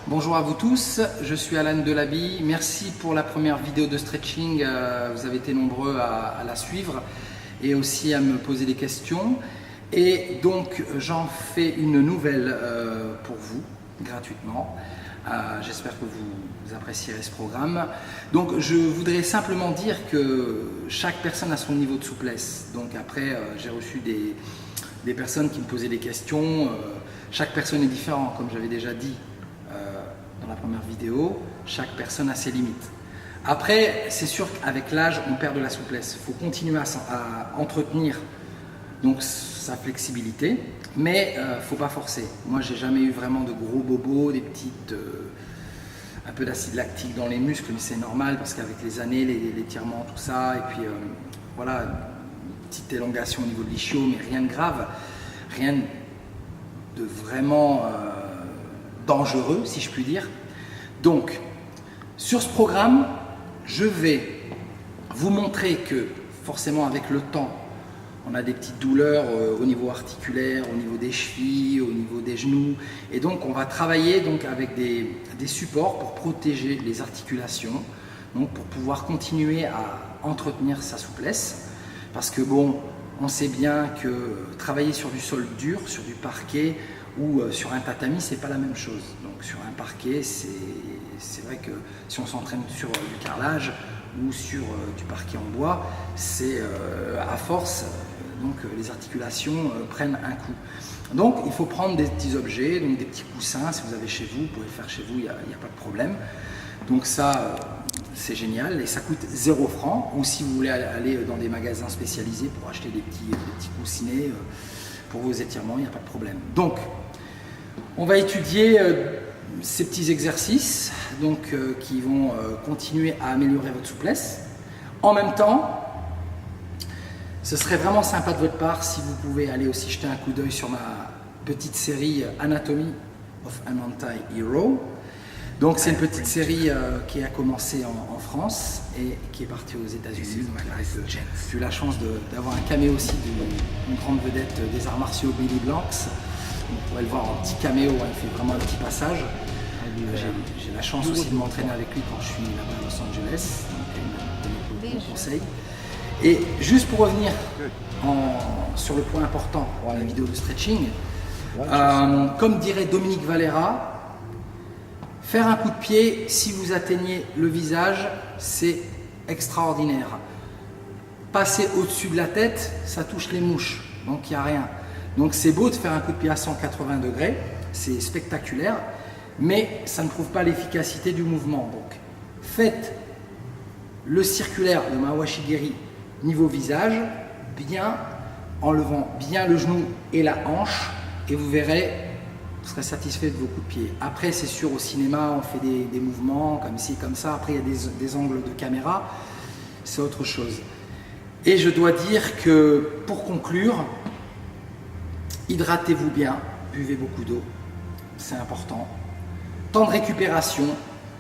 Bonjour à vous tous, je suis Alan Delaby. Merci pour la première vidéo de stretching. Vous avez été nombreux à la suivre et aussi à me poser des questions. Et donc j'en fais une nouvelle pour vous, gratuitement. J'espère que vous apprécierez ce programme. Donc je voudrais simplement dire que chaque personne a son niveau de souplesse. Donc après j'ai reçu des personnes qui me posaient des questions. Chaque personne est différente, comme j'avais déjà dit dans la première vidéo. Chaque personne a ses limites. Après, c'est sûr qu'avec l'âge, on perd de la souplesse. Il faut continuer à entretenir donc sa flexibilité, mais il ne faut pas forcer. Moi, j'ai jamais eu vraiment de gros bobos, des petites, un peu d'acide lactique dans les muscles, mais c'est normal parce qu'avec les années, l'étirement, tout ça, et puis voilà, une petite élongation au niveau de l'ischio, mais rien de grave, rien de vraiment dangereux, si je puis dire. Donc, sur ce programme, je vais vous montrer que forcément avec le temps, on a des petites douleurs au niveau articulaire, au niveau des chevilles, au niveau des genoux. Et donc, on va travailler donc, avec des supports pour protéger les articulations, donc pour pouvoir continuer à entretenir sa souplesse. Parce que bon, on sait bien que travailler sur du sol dur, sur du parquet ou sur un tatami, c'est pas la même chose. Donc sur un parquet, c'est vrai que si on s'entraîne sur du carrelage ou sur du parquet en bois, c'est à force, donc les articulations prennent un coup. Donc il faut prendre des petits objets, donc des petits coussins, si vous avez chez vous, vous pouvez le faire chez vous, il n'y a pas de problème. Donc ça, c'est génial et ça coûte 0 francs. Ou si vous voulez aller dans des magasins spécialisés pour acheter des petits coussinets pour vos étirements, il n'y a pas de problème. Donc, on va étudier ces petits exercices donc, qui vont continuer à améliorer votre souplesse. En même temps, ce serait vraiment sympa de votre part si vous pouvez aller aussi jeter un coup d'œil sur ma petite série Anatomy of an Anti-Hero. Donc c'est une petite série qui a commencé en France et qui est partie aux États-Unis. J'ai eu la chance d'avoir un caméo aussi d'une grande vedette des arts martiaux, Billy Blanks. Vous pourrez le voir en petit caméo, il fait vraiment un petit passage. J'ai la chance aussi de m'entraîner avec lui quand je suis là-bas à Los Angeles. Donc il me donne des conseils. Et juste pour revenir sur le point important pour la vidéo de stretching, comme dirait Dominique Valera, faire un coup de pied, si vous atteignez le visage, c'est extraordinaire. Passer au-dessus de la tête, ça touche les mouches, donc il n'y a rien. Donc c'est beau de faire un coup de pied à 180 degrés, c'est spectaculaire, mais ça ne prouve pas l'efficacité du mouvement. Donc faites le circulaire de Mawashigiri niveau visage, bien, en levant bien le genou et la hanche, et vous verrez, vous serez satisfait de vos coups de pied. Après, c'est sûr, au cinéma, on fait des mouvements comme ci, comme ça. Après, il y a des angles de caméra. C'est autre chose. Et je dois dire que, pour conclure, hydratez-vous bien, buvez beaucoup d'eau. C'est important. Temps de récupération,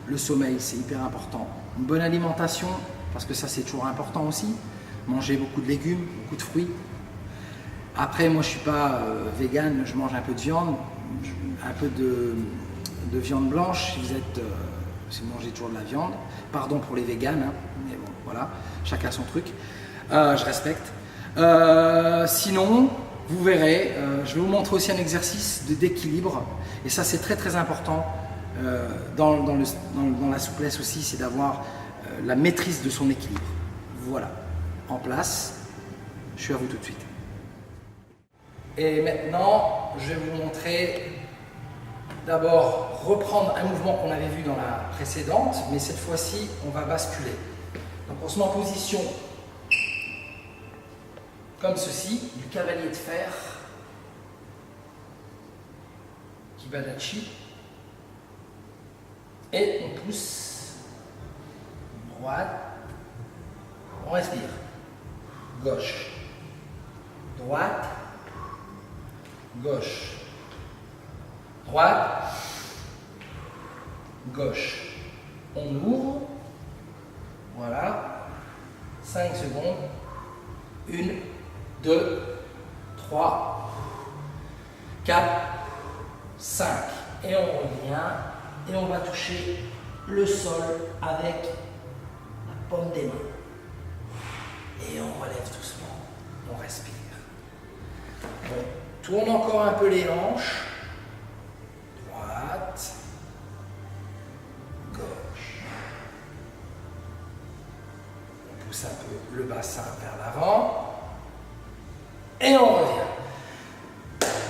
le sommeil, c'est hyper important. Une bonne alimentation, parce que ça, c'est toujours important aussi. Manger beaucoup de légumes, beaucoup de fruits. Après, moi, je ne suis pas vegan, je mange un peu de viande. Un peu de viande blanche si vous mangez toujours de la viande. Pardon pour les véganes, hein, mais bon, voilà, chacun son truc. Je respecte. Sinon, vous verrez, je vais vous montrer aussi un exercice d'équilibre. Et ça, c'est très très important dans la souplesse aussi, c'est d'avoir la maîtrise de son équilibre. Voilà, en place. Je suis à vous tout de suite. Et maintenant, je vais vous montrer d'abord reprendre un mouvement qu'on avait vu dans la précédente, mais cette fois-ci, on va basculer. Donc on se met en position comme ceci, du cavalier de fer, Kibadachi, et on pousse droite, on respire, gauche, droite, gauche, droite, gauche. On ouvre, voilà, 5 secondes, 1, 2, 3, 4, 5. Et on revient Et on va toucher le sol avec la paume des mains. Et on relève doucement, on respire. On tourne encore un peu les hanches. Droite, gauche. On pousse un peu le bassin vers l'avant. Et on revient.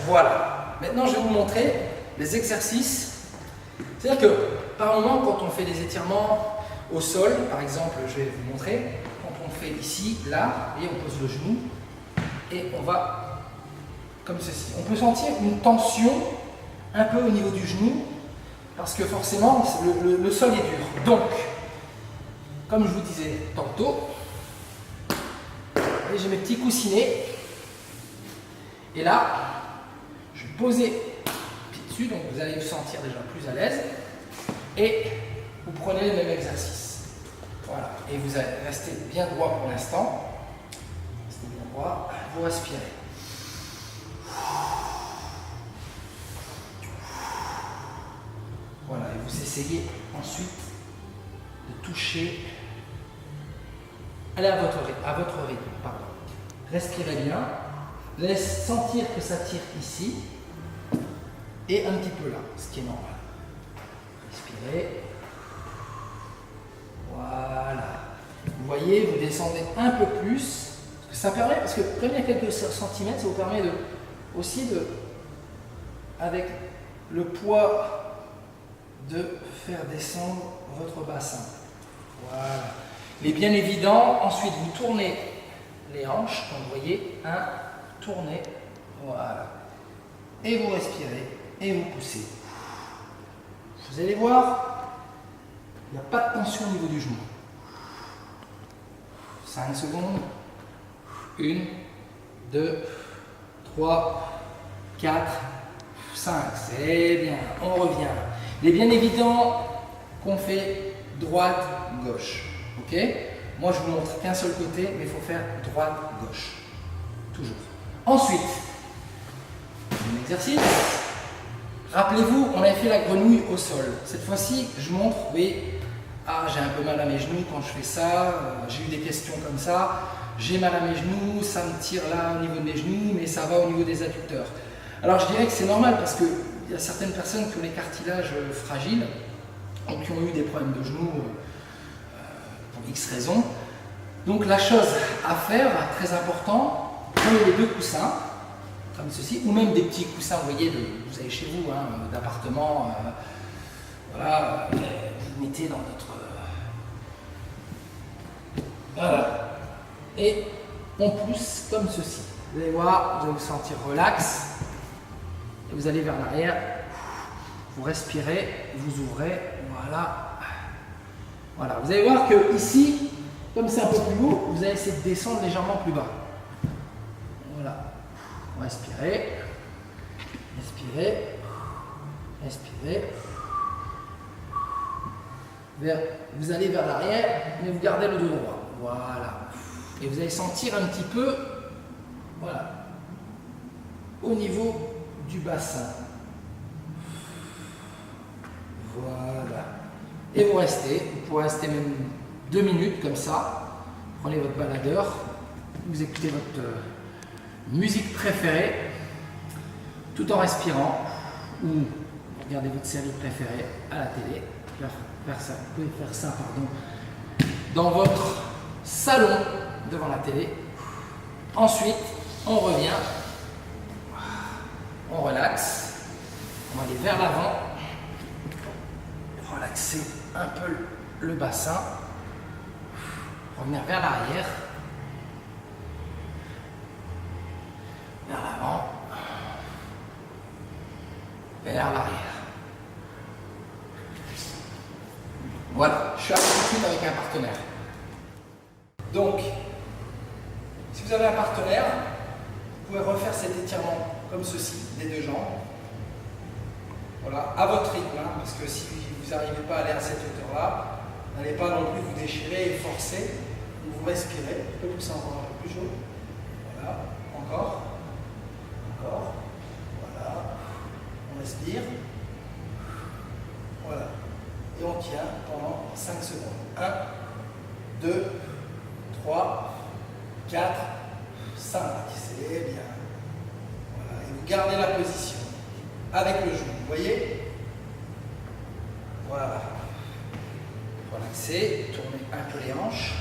Voilà. Maintenant, je vais vous montrer les exercices. C'est-à-dire que, par moment, quand on fait des étirements au sol, par exemple, je vais vous montrer, quand on fait ici, là, et on pose le genou, et on va comme ceci. On peut sentir une tension un peu au niveau du genou, parce que forcément, le sol est dur. Donc, comme je vous disais tantôt, j'ai mes petits coussinets, et là, je vais poser dessus, donc vous allez vous sentir déjà plus à l'aise, et vous prenez le même exercice. Voilà, et vous allez rester bien droit pour l'instant. Restez bien droit, vous respirez. Voilà, et vous essayez ensuite de toucher. Allez à votre rythme, pardon. Respirez bien. Vous allez sentir que ça tire ici et un petit peu là, ce qui est normal. Respirez. Voilà. Vous voyez, vous descendez un peu plus. Parce que ça permet, parce que comme il y a quelques centimètres, ça vous permet aussi avec le poids, de faire descendre votre bassin. Voilà. Mais bien évident, ensuite vous tournez les hanches, comme vous voyez, tournez, voilà. Et vous respirez, et vous poussez. Vous allez voir, il n'y a pas de tension au niveau du genou. 5 secondes. 1, 2, 3, 4, 5. C'est bien. On revient. Il est bien évident qu'on fait droite, gauche. Ok? Moi, je vous montre qu'un seul côté, mais il faut faire droite, gauche. Toujours. Ensuite, un exercice. Rappelez-vous, on avait fait la grenouille au sol. Cette fois-ci, je montre, vous voyez, j'ai un peu mal à mes genoux quand je fais ça. J'ai eu des questions comme ça. J'ai mal à mes genoux, ça me tire là au niveau de mes genoux, mais ça va au niveau des adducteurs. Alors, je dirais que c'est normal parce qu'il y a certaines personnes qui ont les cartilages fragiles, ou qui ont eu des problèmes de genoux pour X raisons. Donc, la chose à faire, très important, prenez les deux coussins, comme ceci, ou même des petits coussins, vous voyez, vous avez chez vous, d'appartement, voilà, vous mettez dans notre... voilà. Et on pousse comme ceci. Vous allez voir, vous allez vous sentir relax. Et vous allez vers l'arrière. Vous respirez, vous ouvrez. Voilà. Voilà. Vous allez voir que ici, comme c'est un peu plus haut, vous allez essayer de descendre légèrement plus bas. Voilà. Respirez. Respirez. Respirez. Vous allez vers l'arrière, mais vous gardez le dos droit. Voilà. Et vous allez sentir un petit peu, voilà, au niveau du bassin. Voilà. Et vous restez, vous pouvez rester même 2 minutes comme ça. Prenez votre baladeur, vous écoutez votre musique préférée, tout en respirant, ou regardez votre série préférée à la télé. Vous pouvez faire ça, dans votre salon devant la télé. Ensuite, on revient, on relaxe, on va aller vers l'avant, relaxer un peu le bassin, revenir vers l'arrière, vers l'avant, vers l'arrière. Voilà, je suis à tout avec un partenaire. Donc, si vous avez un partenaire, vous pouvez refaire cet étirement comme ceci, des deux jambes. Voilà, à votre rythme, parce que si vous n'arrivez pas à aller à cette hauteur-là, n'allez pas non plus vous déchirer et forcer. Vous respirez, je peux pousser encore un peu plus chaud. Voilà, encore, encore, voilà, on respire. Voilà. et on tient pendant 5 secondes. 1, 2, 3, 4, 5. C'est bien. Voilà. Et vous gardez la position avec le genou. Vous voyez? Voilà. Relaxez, tournez un peu les hanches.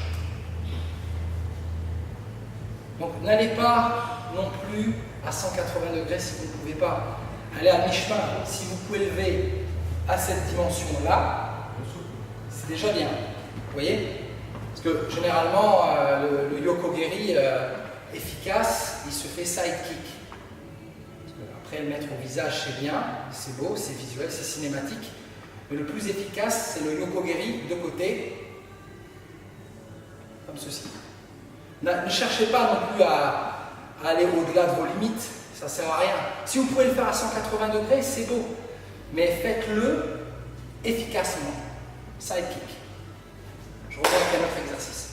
Donc n'allez pas non plus à 180 degrés si vous ne pouvez pas. Allez à mi-chemin. Si vous pouvez lever à cette dimension-là, c'est déjà bien. Vous voyez? Parce que généralement, le Yokogiri efficace, il se fait side kick. Après, le mettre au visage, c'est bien, c'est beau, c'est visuel, c'est cinématique. Mais le plus efficace, c'est le Yokogiri de côté, comme ceci. Ne cherchez pas non plus à aller au-delà de vos limites, ça ne sert à rien. Si vous pouvez le faire à 180 degrés, c'est beau. Mais faites-le efficacement. Side kick. Je reviens avec un autre exercice.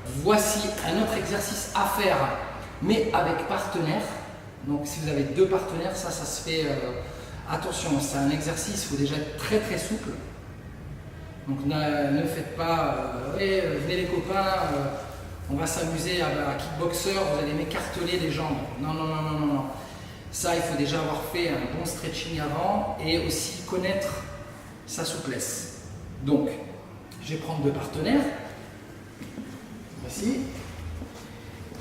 Voici un autre exercice à faire, mais avec partenaire. Donc si vous avez 2 partenaires, ça se fait... attention, c'est un exercice, il faut déjà être très très souple. Donc ne faites pas, venez les copains, on va s'amuser à kickboxer, vous allez m'écarteler les jambes. Non, non, non, non, non, non. Ça, il faut déjà avoir fait un bon stretching avant et aussi connaître sa souplesse. Donc, je vais prendre 2 partenaires. Voici.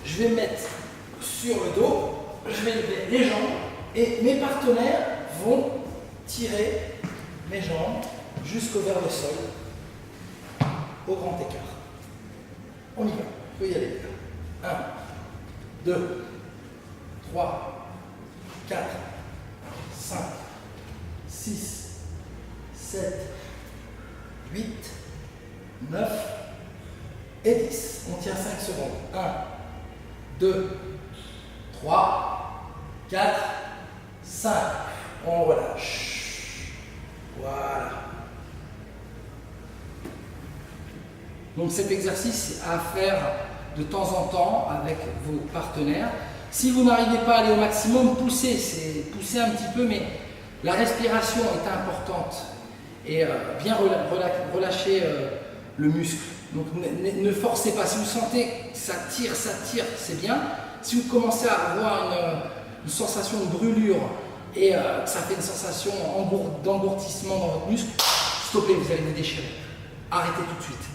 Je vais me mettre sur le dos, je vais lever les jambes et mes partenaires vont tirer mes jambes jusqu'au vers le sol, au grand écart. On y va, vous pouvez y aller. 1, 2, 3, 4, 5, 6, 7, 8, 9 et 10. On tient 5 secondes. 1, 2, 3, 4, 5. On relâche. Voilà. Donc cet exercice à faire de temps en temps avec vos partenaires. Si vous n'arrivez pas à aller au maximum, poussez un petit peu, mais la respiration est importante et bien relâcher le muscle. Donc ne forcez pas. Si vous sentez que ça tire, c'est bien. Si vous commencez à avoir une sensation de brûlure et que ça fait une sensation d'engourdissement dans votre muscle, stoppez, vous allez vous déchirer. Arrêtez tout de suite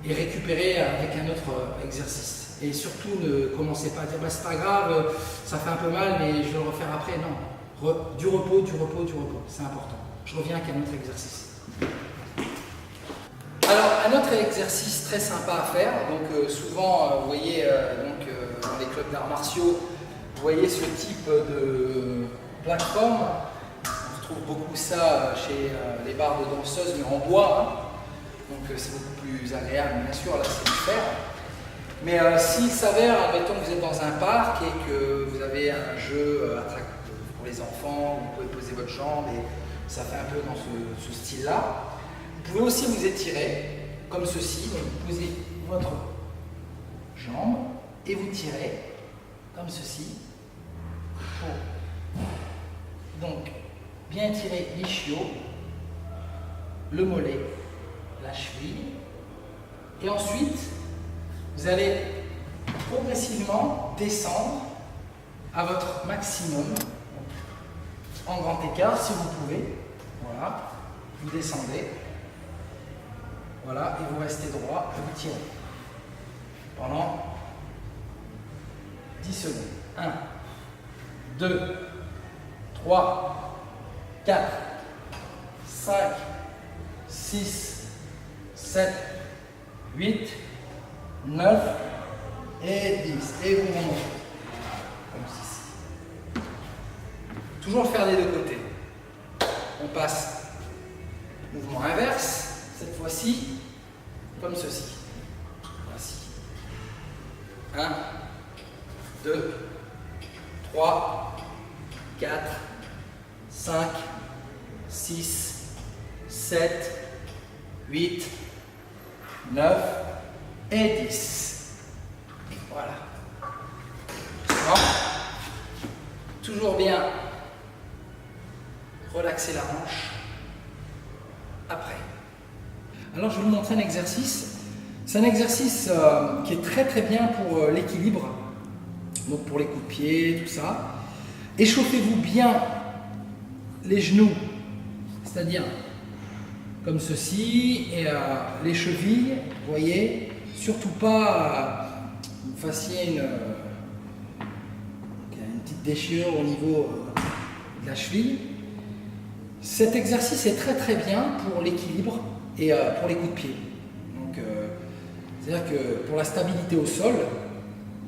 et récupérez avec un autre exercice. Et surtout, ne commencez pas à dire bah, c'est pas grave, ça fait un peu mal, mais je vais le refaire après. Non, du repos, c'est important. Je reviens avec un autre exercice. Alors, un autre exercice très sympa à faire, donc souvent, vous voyez, dans les clubs d'arts martiaux, vous voyez ce type de plateforme. On retrouve beaucoup ça chez les bars de danseuses, mais en bois. Hein. Donc c'est beaucoup plus agréable, bien sûr, là c'est du fer. Mais s'il s'avère, admettons que vous êtes dans un parc et que vous avez un jeu pour les enfants, vous pouvez poser votre jambe et ça fait un peu dans ce style-là. Vous pouvez aussi vous étirer, comme ceci. Donc vous posez votre jambe et vous tirez, comme ceci. Donc, bien étirer l'ischio, le mollet, la cheville. Et ensuite, vous allez progressivement descendre à votre maximum, en grand écart si vous pouvez. Voilà, vous descendez. Voilà, et vous restez droit et vous tirez pendant 10 secondes. 1, 2, 3, 4, 5, 6, 7, 8, 9 et 10. Et vous remontez. Comme ceci. Toujours faire des deux côtés. On passe mouvement inverse. Cette fois-ci, comme ceci. Voici. 1, 2, 3, 4, 5, 6, 7, 8, 9 et 10. Voilà. Bon. Toujours bien relaxer la hanche. après. Alors je vais vous montrer un exercice. C'est un exercice qui est très très bien pour l'équilibre, donc pour les coups de pied, tout ça. Échauffez-vous bien les genoux, c'est-à-dire comme ceci, et les chevilles, vous voyez, surtout pas vous fassiez une petite déchirure au niveau de la cheville. Cet exercice est très très bien pour l'équilibre et pour les coups de pied. Donc, c'est-à-dire que pour la stabilité au sol,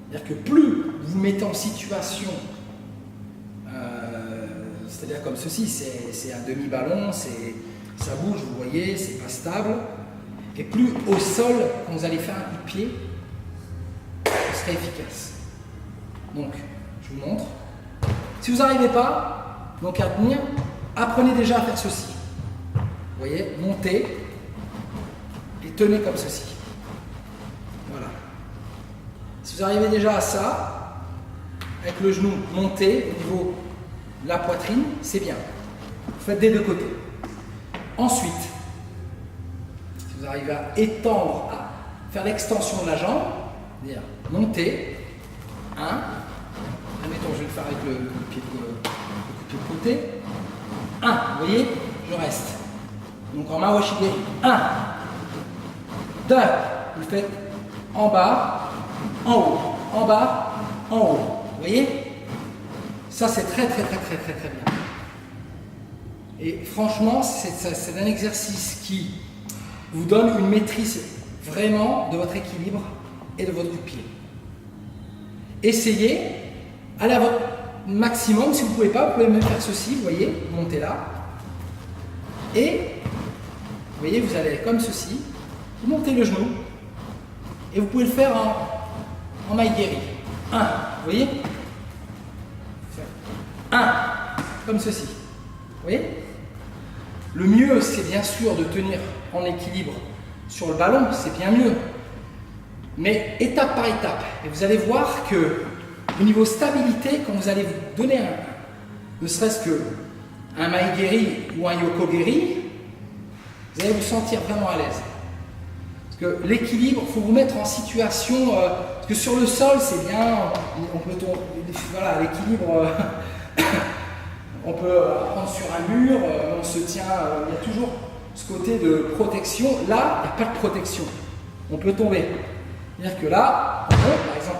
c'est-à-dire que plus vous mettez en situation, c'est-à-dire comme ceci, c'est un demi-ballon, ça bouge, vous voyez, c'est pas stable, et plus au sol, quand vous allez faire un coup de pied, ce serait efficace. Donc, je vous montre. Si vous n'arrivez pas, donc à tenir, apprenez déjà à faire ceci. Vous voyez, montez et tenez comme ceci. Voilà. Si vous arrivez déjà à ça, avec le genou monté au niveau de la poitrine, c'est bien. Vous faites des deux côtés. Ensuite, si vous arrivez à étendre, à faire l'extension de la jambe, c'est-à-dire monter, 1, admettons, je vais le faire avec le coup de pied de côté, 1, vous voyez, je reste. Donc en Mawashigiri, 1, 2, vous le faites en bas, en haut, en bas, en haut. Vous voyez? Ça c'est très bien. Et franchement, c'est un exercice qui vous donne une maîtrise vraiment de votre équilibre et de votre coup de pied. Essayez, allez à votre maximum, si vous ne pouvez pas, vous pouvez même faire ceci, vous voyez, montez là. Et, vous voyez, vous allez comme ceci, vous montez le genou, et vous pouvez le faire en maigiri. 1, vous voyez, 1, comme ceci, vous voyez. Le mieux, c'est bien sûr de tenir en équilibre sur le ballon, c'est bien mieux. Mais étape par étape. Et vous allez voir que au niveau stabilité, quand vous allez vous donner ne serait-ce qu'un maigiri ou un yokogiri, vous allez vous sentir vraiment à l'aise. Parce que l'équilibre, il faut vous mettre en situation, parce que sur le sol, c'est bien, on peut voilà, l'équilibre, on peut prendre sur un mur, on se tient, il y a toujours ce côté de protection. Là, il n'y a pas de protection. On peut tomber. C'est-à-dire que là, par exemple,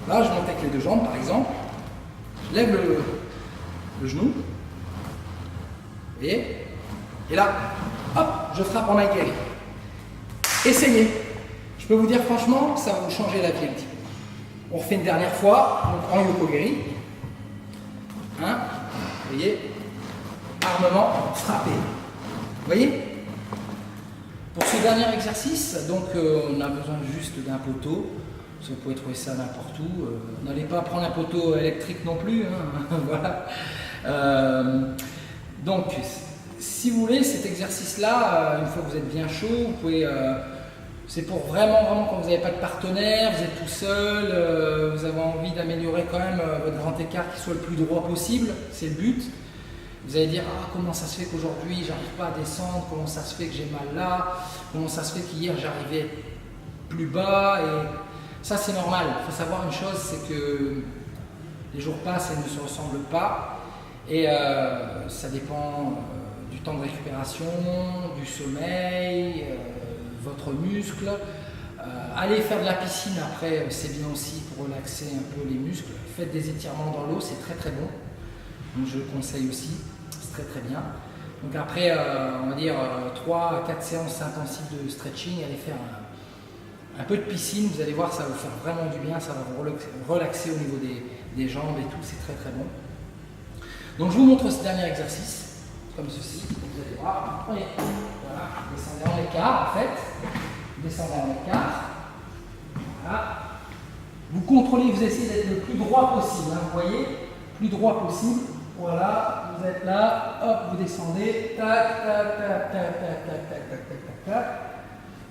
là, je monte avec les deux jambes, par exemple, je lève le genou, vous voyez, et là, hop, je frappe en maigiri. Essayez. Je peux vous dire franchement, ça va vous changer la vie un petit peu. On refait une dernière fois, donc en yokogiri. Vous voyez, armement, frappé. Vous voyez? Pour ce dernier exercice, donc on a besoin juste d'un poteau. Vous pouvez trouver ça n'importe où. N'allez pas prendre un poteau électrique non plus. Hein. Voilà. Donc, si vous voulez, cet exercice-là, une fois que vous êtes bien chaud, vous pouvez. C'est pour vraiment quand vous n'avez pas de partenaire, vous êtes tout seul, vous avez envie d'améliorer quand même votre grand écart qui soit le plus droit possible. C'est le but. Vous allez dire, ah, comment ça se fait qu'aujourd'hui j'arrive pas à descendre, comment ça se fait que j'ai mal là, comment ça se fait qu'hier j'arrivais plus bas, et ça c'est normal. Il faut savoir une chose, c'est que les jours passent et ne se ressemblent pas, et ça dépend du temps de récupération, du sommeil, votre muscle. Allez faire de la piscine après, c'est bien aussi pour relaxer un peu les muscles. Faites des étirements dans l'eau, c'est très bon. Donc je le conseille aussi, c'est très bien. Donc après, on va dire 3 à 4 séances intensives de stretching, allez faire un peu de piscine, vous allez voir, ça va vous faire vraiment du bien, ça va vous relaxer au niveau des jambes et tout, c'est très bon. Donc je vous montre ce dernier exercice, comme ceci, vous allez voir, voilà, descendez en écart en fait, descendez en écart, voilà. Vous contrôlez, vous essayez d'être le plus droit possible, hein, vous voyez, plus droit possible. Voilà, vous êtes là, hop, vous descendez, tac,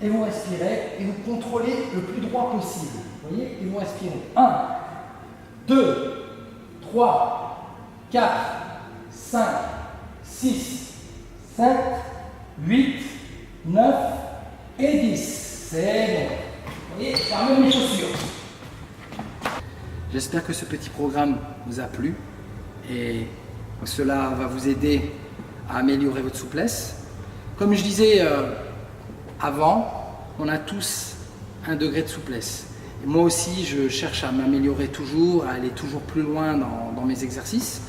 et vous respirez, et vous contrôlez le plus droit possible. Vous voyez, et vous respirez. 1, 2, 3, 4, 5, 6, 7, 8, 9 et 10. C'est bon. Vous voyez, je ramène mes chaussures. J'espère que ce petit programme vous a plu et cela va vous aider à améliorer votre souplesse. Comme je disais avant, on a tous un degré de souplesse. Et moi aussi, je cherche à m'améliorer toujours, à aller toujours plus loin dans mes exercices.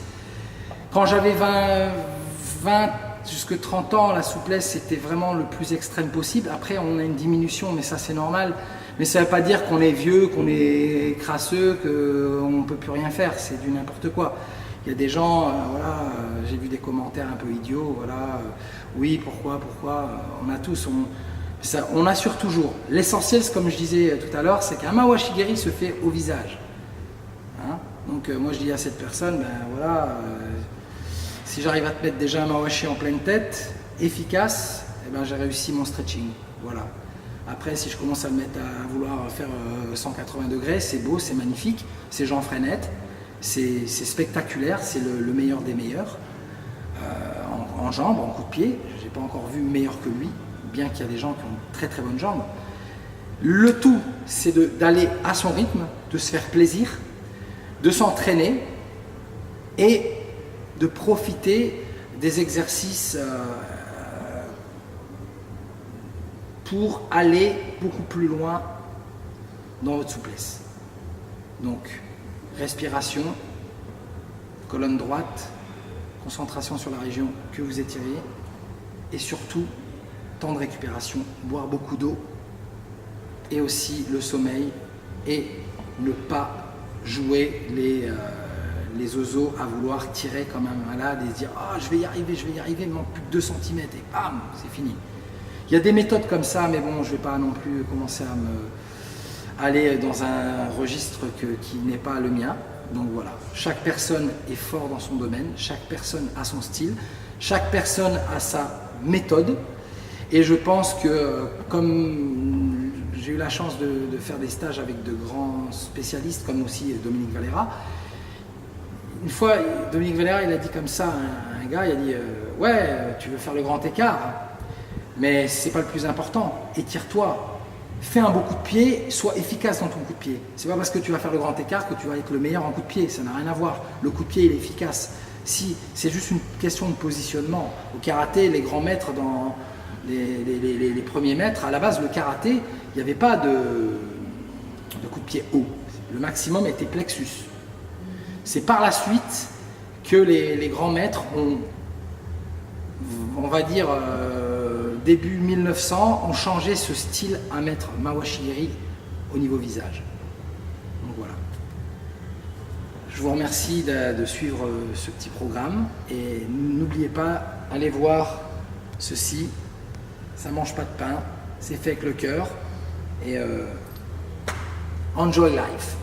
Quand j'avais 20 jusqu'à 30 ans, la souplesse était vraiment le plus extrême possible. Après, on a une diminution, mais ça c'est normal. Mais ça ne veut pas dire qu'on est vieux, qu'on est crasseux, qu'on ne peut plus rien faire. C'est du n'importe quoi. Il y a des gens, voilà, j'ai vu des commentaires un peu idiots, voilà, oui, pourquoi, on a tous, on assure toujours. L'essentiel, comme je disais tout à l'heure, c'est qu'un Mawashigiri se fait au visage. Hein? Donc moi je dis à cette personne, ben voilà, si j'arrive à te mettre déjà un Mawashi en pleine tête, efficace, eh ben, j'ai réussi mon stretching. Voilà. Après, si je commence à me mettre à vouloir faire 180 degrés, c'est beau, c'est magnifique, c'est Jean Freinet. C'est spectaculaire, c'est le meilleur des meilleurs en jambes, en coup de pied. Je n'ai pas encore vu meilleur que lui, bien qu'il y a des gens qui ont très très bonnes jambes. Le tout, c'est d'aller à son rythme, de se faire plaisir, de s'entraîner et de profiter des exercices pour aller beaucoup plus loin dans votre souplesse. Donc, respiration, colonne droite, concentration sur la région que vous étirez et surtout temps de récupération, boire beaucoup d'eau et aussi le sommeil et ne pas jouer les oiseaux à vouloir tirer comme un malade et se dire ah je vais y arriver, il me manque plus que 2 cm et bam, c'est fini. Il y a des méthodes comme ça, mais bon, je ne vais pas non plus commencer à aller dans un registre qui n'est pas le mien. Donc voilà, chaque personne est fort dans son domaine, chaque personne a son style, chaque personne a sa méthode. Et je pense que comme j'ai eu la chance de faire des stages avec de grands spécialistes, comme aussi Dominique Valera, une fois, Dominique Valera, il a dit comme ça à un gars, il a dit ouais, tu veux faire le grand écart, mais c'est pas le plus important, étire-toi. Fais un beau coup de pied, sois efficace dans ton coup de pied. C'est pas parce que tu vas faire le grand écart que tu vas être le meilleur en coup de pied, ça n'a rien à voir. Le coup de pied il est efficace. Si, c'est juste une question de positionnement. Au karaté, les grands maîtres dans les premiers maîtres, à la base le karaté, il n'y avait pas de coup de pied haut. Le maximum était plexus. C'est par la suite que les grands maîtres ont, on va dire, début 1900, ont changé ce style à mettre Mawashigiri au niveau visage. Donc voilà. Je vous remercie de suivre ce petit programme et n'oubliez pas, allez voir ceci. Ça mange pas de pain, c'est fait avec le cœur et enjoy life.